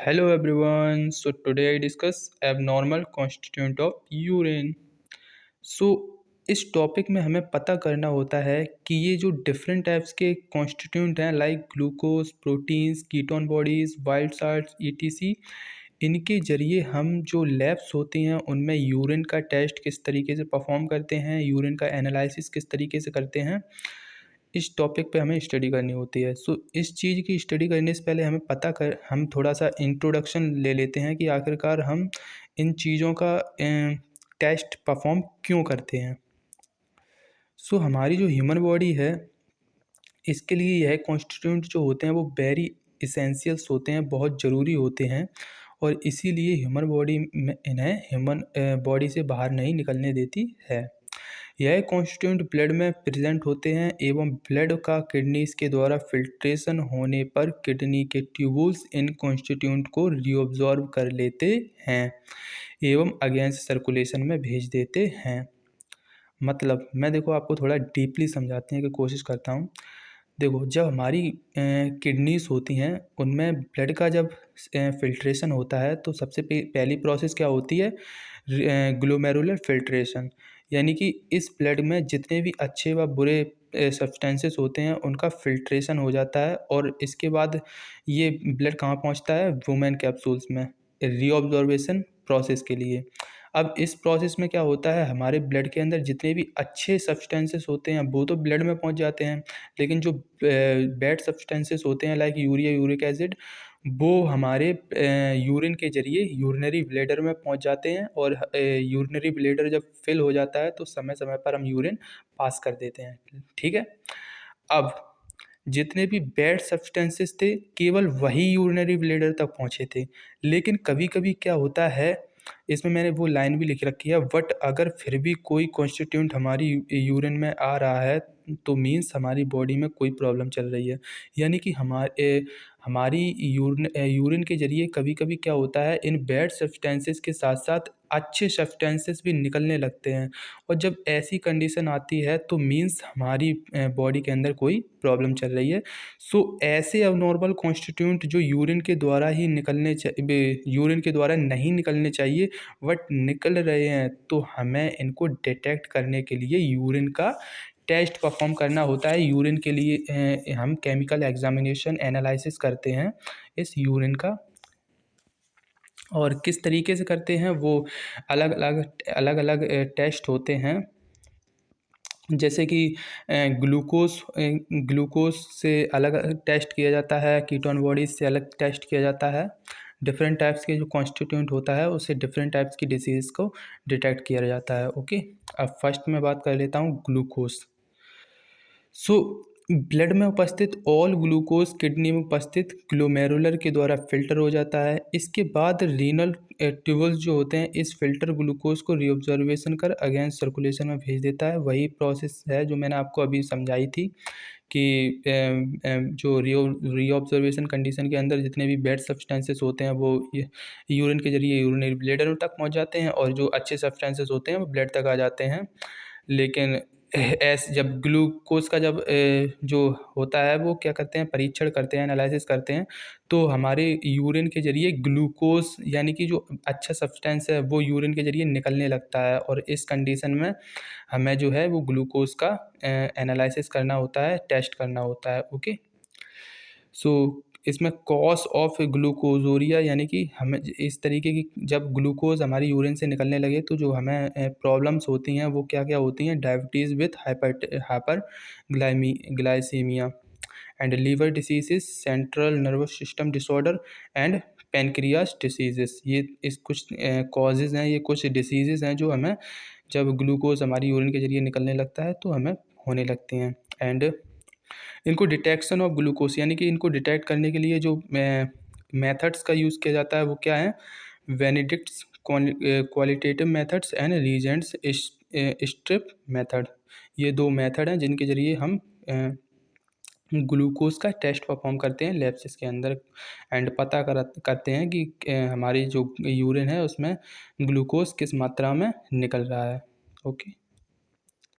Hello everyone. So today I discuss abnormal constituent of urine. सो इस topic में हमें पता करना होता है कि ये जो डिफरेंट टाइप्स के कॉन्स्टिट्यूंट हैं like glucose, proteins, ketone bodies, wild salts, etc, इनके ज़रिए हम जो लैब्स होती हैं उनमें यूरिन का टेस्ट किस तरीके से परफॉर्म करते हैं, यूरिन का एनालिसिस किस तरीके से करते हैं, इस टॉपिक पे हमें स्टडी करनी होती है। सो इस चीज़ की स्टडी करने से पहले हम थोड़ा सा इंट्रोडक्शन ले लेते हैं कि आखिरकार हम इन चीज़ों का टेस्ट परफॉर्म क्यों करते हैं। सो हमारी जो ह्यूमन बॉडी है इसके लिए यह कॉन्स्टिट्यूंट जो होते हैं वो वेरी इसेंशियल्स होते हैं, बहुत ज़रूरी होते हैं और इसीलिए ह्यूमन बॉडी में इन्हें ह्यूमन बॉडी से बाहर नहीं निकलने देती है। यह कॉन्स्टिट्यूंट ब्लड में प्रेजेंट होते हैं एवं ब्लड का किडनीज के द्वारा फिल्ट्रेशन होने पर किडनी के ट्यूबुल्स इन कॉन्स्टिट्यूंट को रीअब्जॉर्ब कर लेते हैं एवं अगेंस्ट सर्कुलेशन में भेज देते हैं। मतलब मैं देखो आपको थोड़ा डीपली समझाने की कोशिश करता हूँ। देखो जब हमारी किडनीज होती हैं उनमें ब्लड का जब फिल्ट्रेशन होता है तो सबसे पहली प्रोसेस क्या होती है, ग्लोमेरुलर फिल्ट्रेशन, यानी कि इस ब्लड में जितने भी अच्छे व बुरे सब्सटेंसेस होते हैं उनका फिल्ट्रेशन हो जाता है और इसके बाद ये ब्लड कहाँ पहुँचता है, वुमेन कैप्सूल्स में रीअब्जॉर्बेशन प्रोसेस के लिए। अब इस प्रोसेस में क्या होता है, हमारे ब्लड के अंदर जितने भी अच्छे सब्सटेंसेस होते हैं वो तो ब्लड में पहुंच जाते हैं, लेकिन जो बैड सब्सटेंसेस होते हैं लाइक यूरिया, यूरिक एसिड, वो हमारे यूरिन के जरिए यूरिनरी ब्लैडर में पहुंच जाते हैं और यूरिनरी ब्लैडर जब फिल हो जाता है तो समय समय पर हम यूरिन पास कर देते हैं। ठीक है। अब जितने भी बैड सब्सटेंसेस थे केवल वही यूरिनरी ब्लैडर तक पहुँचे थे, लेकिन कभी कभी क्या होता है, इसमें मैंने वो लाइन भी लिख रखी है, बट अगर फिर भी कोई कॉन्स्टिट्यूंट हमारी यूरिन में आ रहा है तो मीन्स हमारी बॉडी में कोई प्रॉब्लम चल रही है। यानी कि हमारी यूरिन के ज़रिए कभी कभी क्या होता है, इन बैड सब्सटेंसेस के साथ साथ अच्छे सब्सटेंसेस भी निकलने लगते हैं और जब ऐसी कंडीशन आती है तो मीन्स हमारी बॉडी के अंदर कोई प्रॉब्लम चल रही है। सो ऐसे अबनॉर्मल कॉन्स्टिट्यूंट जो यूरिन के द्वारा नहीं निकलने चाहिए बट निकल रहे हैं, तो हमें इनको डिटेक्ट करने के लिए यूरिन का टेस्ट परफॉर्म करना होता है। यूरिन के लिए हम केमिकल एग्जामिनेशन एनालिसिस करते हैं इस यूरिन का, और किस तरीके से करते हैं वो अलग अलग टेस्ट होते हैं। जैसे कि ग्लूकोज से अलग टेस्ट किया जाता है, कीटोन बॉडीज से अलग टेस्ट किया जाता है। डिफरेंट टाइप्स के जो कॉन्स्टिट्यूंट होता है उससे डिफरेंट टाइप्स की डिसीज़ को डिटेक्ट किया जाता है। ओके। अब फर्स्ट में बात कर लेता हूँ ग्लूकोज। सो ब्लड में उपस्थित ऑल ग्लूकोज किडनी में उपस्थित ग्लोमेरुलर के द्वारा फिल्टर हो जाता है। इसके बाद रीनल ट्यूबल्स जो होते हैं इस फिल्टर ग्लूकोज को रीऑब्जर्वेशन कर अगेंस्ट सर्कुलेशन में भेज देता है। वही प्रोसेस है जो मैंने आपको अभी समझाई थी कि जो रीऑब्जर्वेशन कंडीशन के अंदर जितने भी बैड सब्सटेंसेस होते हैं वो यूरिन के जरिए यूरिनरी ब्लैडर तक पहुंच जाते हैं और जो अच्छे सब्सटेंसेस होते हैं वो ब्लड तक आ जाते हैं। लेकिन जब ग्लूकोज का जो होता है वो क्या करते हैं, परीक्षण करते हैं, एनालिसिस करते हैं, तो हमारे यूरिन के ज़रिए ग्लूकोज यानी कि जो अच्छा सब्सटेंस है वो यूरिन के ज़रिए निकलने लगता है और इस कंडीशन में हमें जो है वो ग्लूकोज का एनालिसिस करना होता है, टेस्ट करना होता है। ओके। सो इसमें कॉज ऑफ ग्लूकोजोरिया यानी कि हमें इस तरीके की जब ग्लूकोज हमारी यूरिन से निकलने लगे तो जो हमें प्रॉब्लम्स होती हैं वो क्या क्या होती हैं, diabetes with hyperglycaemia and liver diseases, central nervous system disorder and pancreas diseases. ये इस कुछ कॉजेज़ हैं, ये कुछ डिसीजेज़ हैं जो हमें जब ग्लूकोज हमारी यूरिन के ज़रिए निकलने लगता है तो हमें होने लगती हैं। एंड इनको डिटेक्शन ऑफ ग्लूकोज यानी कि इनको डिटेक्ट करने के लिए जो मेथड्स का यूज़ किया जाता है वो क्या है, Benedict's qualitative methods and reagents strip method. ये दो मेथड हैं जिनके ज़रिए हम ग्लूकोज का टेस्ट परफॉर्म करते हैं लैब्स के अंदर एंड पता करते हैं कि हमारी जो यूरिन है उसमें ग्लूकोज किस मात्रा में निकल रहा है। ओके।